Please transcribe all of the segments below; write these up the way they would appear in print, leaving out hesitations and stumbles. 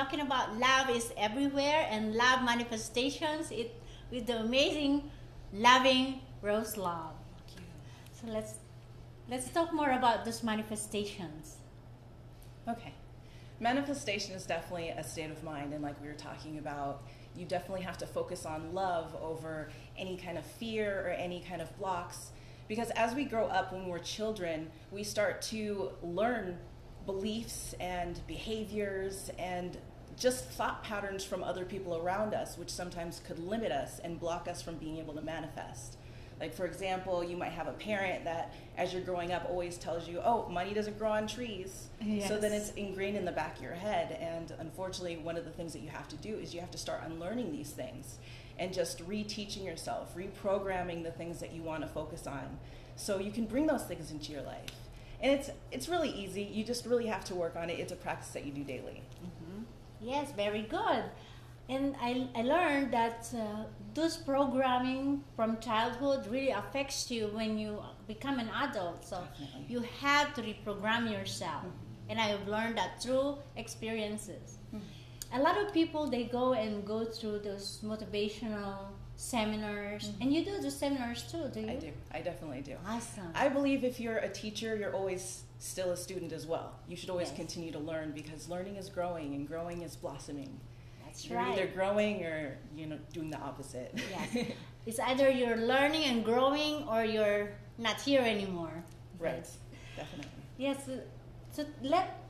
talking about love is everywhere and love manifestations. It with the amazing, loving Rose Love. Thank you. So let's talk more about those manifestations. Okay. Manifestation is definitely a state of mind, and like we were talking about, you definitely have to focus on love over any kind of fear or any kind of blocks. Because as we grow up, when we're children, we start to learn beliefs and behaviors and just thought patterns from other people around us, which sometimes could limit us and block us from being able to manifest. Like, for example, you might have a parent that, as you're growing up, always tells you, oh, money doesn't grow on trees. Yes. So then it's ingrained in the back of your head. And unfortunately, one of the things that you have to do is you have to start unlearning these things and just reteaching yourself, reprogramming the things that you want to focus on so you can bring those things into your life. And it's really easy. You just really have to work on it. It's a practice that you do daily. Mm-hmm. Yes, very good. And I learned that those programming from childhood really affects you when you become an adult. So Definitely. you have to reprogram yourself. Mm-hmm. And I have learned that through experiences. Mm-hmm. A lot of people, they go through those motivational seminars. Mm-hmm. And you do the seminars too, do you? I do. I definitely do. Awesome. I believe if you're a teacher, you're always still a student as well. You should always Yes. continue to learn, because learning is growing and growing is blossoming. That's You're right. either growing or doing the opposite. Yes. It's either you're learning and growing or you're not here anymore. Right. Yes. Definitely. Yes. So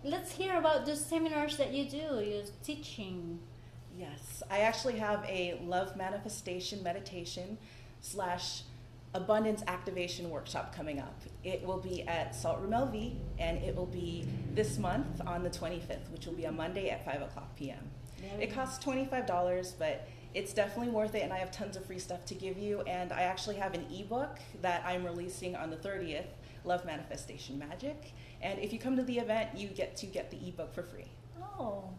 let's hear about the seminars that you do. You're teaching. Yes, I actually have a love manifestation meditation / abundance activation workshop coming up. It will be at Salt Room LV, and it will be this month on the 25th, which will be a Monday at 5 o'clock p.m. It costs $25, but it's definitely worth it, and I have tons of free stuff to give you. And I actually have an ebook that I'm releasing on the 30th, Love Manifestation Magic. And if you come to the event, you get to get the ebook for free. Oh,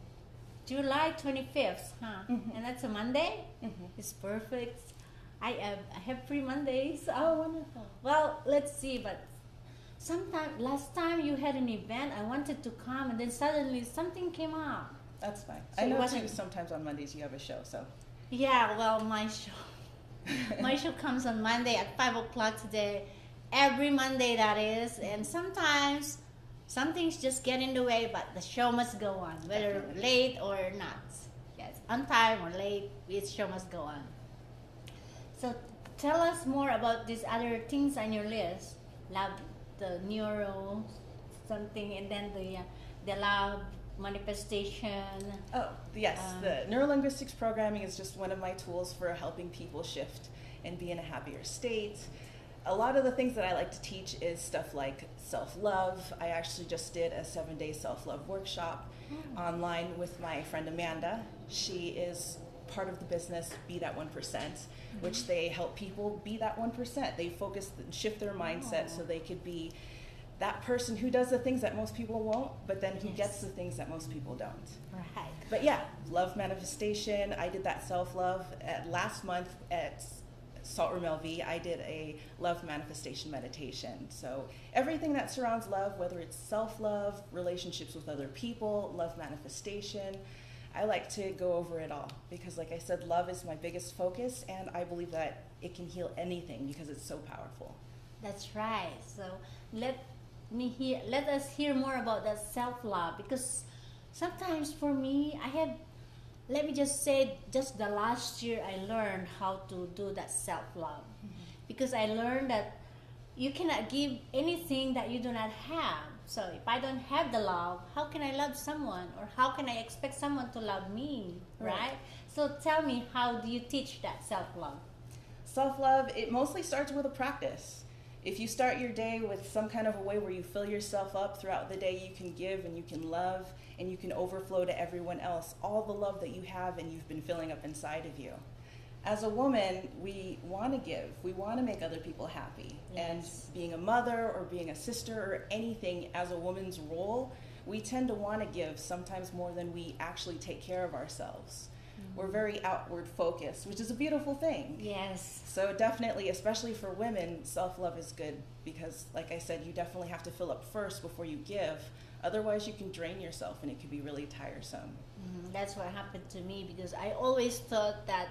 July 25th, huh? Mhm. And that's a Monday? Mm-hmm. It's perfect. I have free Mondays. Oh, wonderful. Well, let's see, but last time you had an event, I wanted to come, and then suddenly something came up. That's fine. So I it know wasn't- too, sometimes on Mondays you have a show, so. Yeah, well, my show comes on Monday at 5 o'clock today. Every Monday, that is. And sometimes some things just get in the way, but the show must go on, whether Definitely. late or not. Yes, on time or late, the show must go on. So tell us more about these other things on your list. Love, the neuro something, and then the love manifestation. Oh, yes. The neurolinguistics programming is just one of my tools for helping people shift and be in a happier state. A lot of the things that I like to teach is stuff like self-love. I actually just did a 7-day self-love workshop online with my friend Amanda. She is part of the business Be That 1%, which they help people be that 1%. They focus and shift their mindset so they could be that person who does the things that most people won't, but then who Yes. gets the things that most people don't. Right. But yeah, love manifestation. I did that self-love last month at Salt Room LV. I did a love manifestation meditation. So everything that surrounds love, whether it's self-love, relationships with other people, love manifestation, I like to go over it all because, like I said, love is my biggest focus, and I believe that it can heal anything because it's so powerful. That's right. So let us hear more about that self-love, because sometimes for me, let me just say, just the last year I learned how to do that self-love. Because I learned that you cannot give anything that you do not have. So if I don't have the love, how can I love someone, or how can I expect someone to love me, right? So tell me, how do you teach that self-love? Self-love, it mostly starts with a practice. If you start your day with some kind of a way where you fill yourself up throughout the day, you can give and you can love and you can overflow to everyone else all the love that you have and you've been filling up inside of you. As a woman, we want to give. We want to make other people happy. Yes. And being a mother or being a sister or anything as a woman's role, we tend to want to give sometimes more than we actually take care of ourselves. we're very outward focused, which is a beautiful thing. Yes. So definitely, especially for women, self-love is good because, like I said, you definitely have to fill up first before you give. Otherwise, you can drain yourself and it can be really tiresome. That's what happened to me, because I always thought that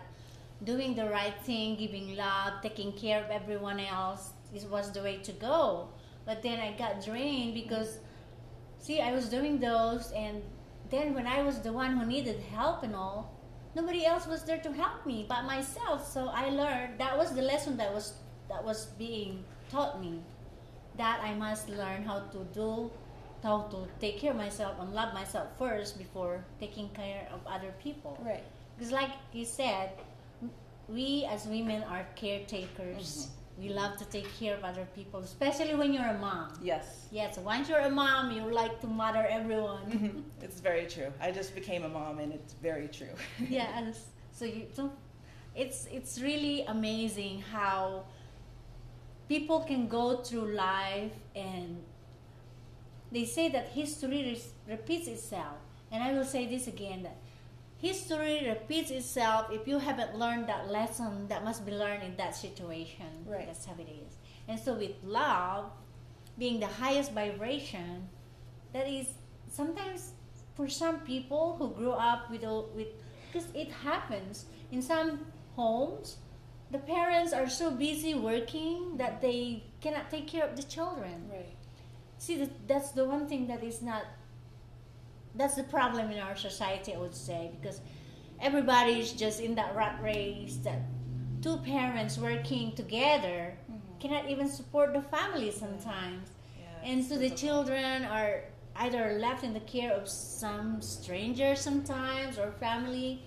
doing the right thing, giving love, taking care of everyone else was the way to go. But then I got drained because, see, I was doing those, and then when I was the one who needed help and all, nobody else was there to help me but myself. So I learned, that was the lesson that was being taught me, that I must learn how to take care of myself and love myself first before taking care of other people. Right. Because like you said, we as women are caretakers. We love to take care of other people, especially when you're a mom. Yes. Yes, once you're a mom, you like to mother everyone. It's very true. I just became a mom, and it's very true. Yes. So it's really amazing how people can go through life, and they say that history repeats itself. And I will say this again, that history repeats itself if you haven't learned that lesson that must be learned in that situation. Right. That's how it is. And so with love being the highest vibration, that is sometimes for some people who grew up with because it happens in some homes, the parents are so busy working that they cannot take care of the children. Right. See, that's the one thing that is not. That's the problem in our society, I would say, because everybody's just in that rat race that two parents working together cannot even support the family sometimes. Yeah, And so the difficult. children are either left in the care of some stranger sometimes or family,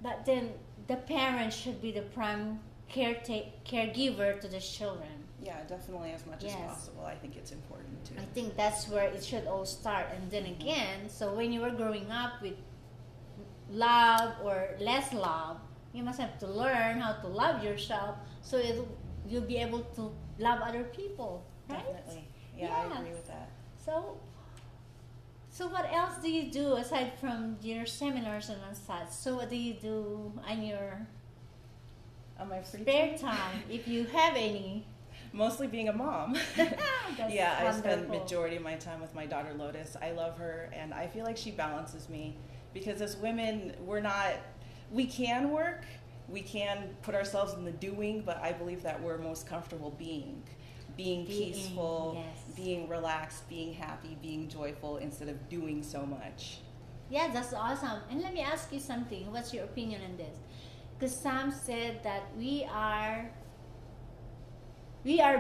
but then the parents should be the prime caregiver to the children. Yeah, definitely as much as Yes. possible. I think it's important too. I think that's where it should all start. And then again, so when you were growing up with love or less love, you must have to learn how to love yourself so you'll be able to love other people, right? Definitely. Yeah, I Yes. agree with that. So what else do you do aside from your seminars and such? So what do you do on your On my free spare time, if you have any? Mostly being a mom. That's Yeah, I spend wonderful. majority of my time with my daughter Lotus. I love her, and I feel like she balances me, because as women, we can work, we can put ourselves in the doing, but I believe that we're most comfortable being peaceful, yes. being relaxed, being happy, being joyful, instead of doing so much. Yeah, that's awesome. And let me ask you something. What's your opinion on this? Because Sam said that we are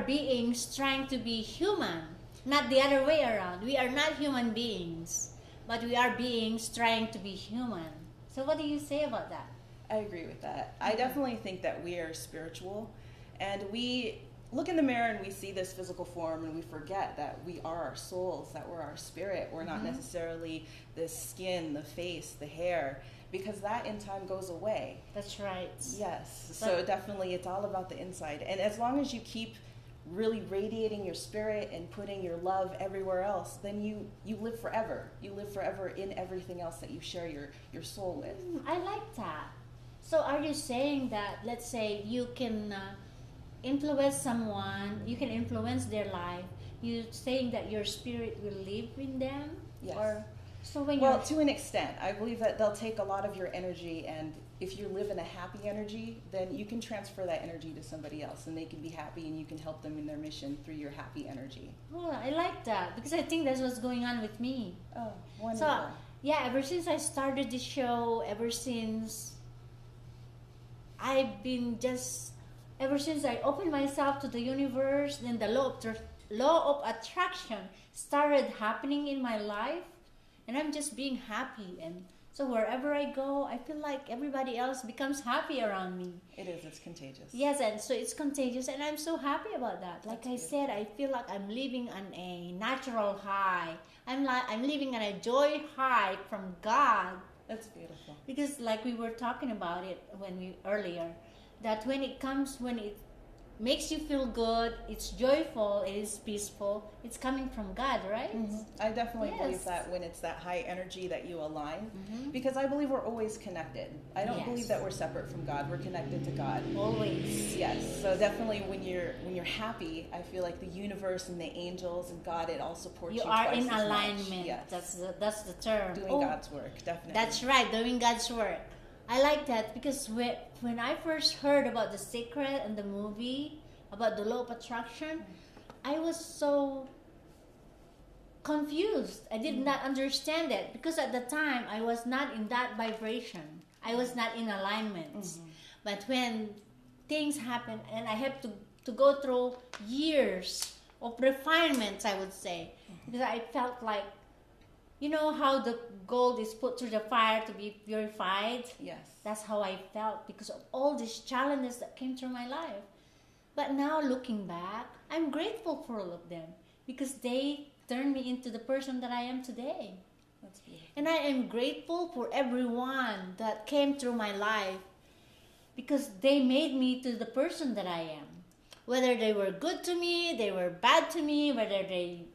beings trying to be human, not the other way around. We are not human beings, but we are beings trying to be human. So what do you say about that? I agree with that. I definitely think that we are spiritual, and we look in the mirror and we see this physical form, and we forget that we are our souls, that we're our spirit. We're not necessarily the skin, the face, the hair, because that in time goes away. That's right. Yes. So definitely it's all about the inside. And as long as you keep really radiating your spirit and putting your love everywhere else, then you live forever. You live forever in everything else that you share your soul with. I like that. So are you saying that, let's say you can influence someone, you can influence their life, you saying that your spirit will live in them? Yes. Or so when Well, to an extent, I believe that they'll take a lot of your energy, and if you live in a happy energy, then you can transfer that energy to somebody else, and they can be happy, and you can help them in their mission through your happy energy. Oh, I like that, because I think that's what's going on with me. Oh, wonderful. So, yeah, ever since I started the show, ever since I opened myself to the universe, then the law of attraction started happening in my life, and I'm just being happy. And so wherever I go, I feel like everybody else becomes happy around me. It is. It's contagious. Yes, and so it's contagious, and I'm so happy about that. Like I said, I feel like I'm living on a natural high. I'm living on a joy high from God. That's beautiful. Because like we were talking about it earlier, that when makes you feel good, it's joyful, it is peaceful, it's coming from God, right? I definitely believe Yes. that when it's that high energy that you align, Mhm. because I believe we're always connected. I don't Yes. believe that we're separate from God. We're connected to God. Always. Yes. So definitely when you're happy, I feel like the universe and the angels and God, it all supports you. You are twice in as much. alignment. Yes. That's the term. Doing God's work, definitely. That's right, doing God's work. I like that because when I first heard about The Secret and the movie about the law of attraction, I was so confused. I did not understand it because at the time I was not in that vibration. I was not in alignment. But when things happen and I have to go through years of refinements, I would say, because I felt like, you know how the gold is put through the fire to be purified? Yes. That's how I felt because of all these challenges that came through my life. But now looking back, I'm grateful for all of them because they turned me into the person that I am today. That's beautiful. And I am grateful for everyone that came through my life because they made me to the person that I am. Whether they were good to me, they were bad to me, whether they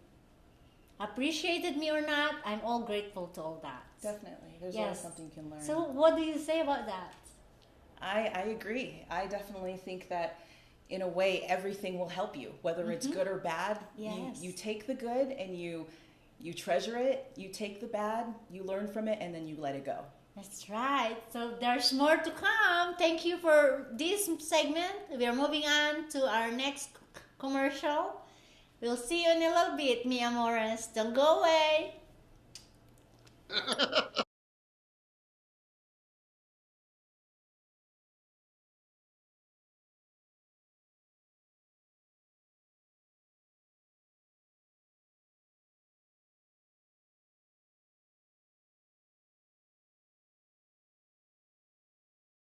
appreciated me or not, I'm all grateful to all that. Definitely. There's always something you can learn. So what do you say about that? I agree. I definitely think that in a way everything will help you, whether it's good or bad. Yes. You take the good and you treasure it, you take the bad, you learn from it, and then you let it go. That's right. So there's more to come. Thank you for this segment. We are moving on to our next commercial. We'll see you in a little bit, mi amores. Don't go away.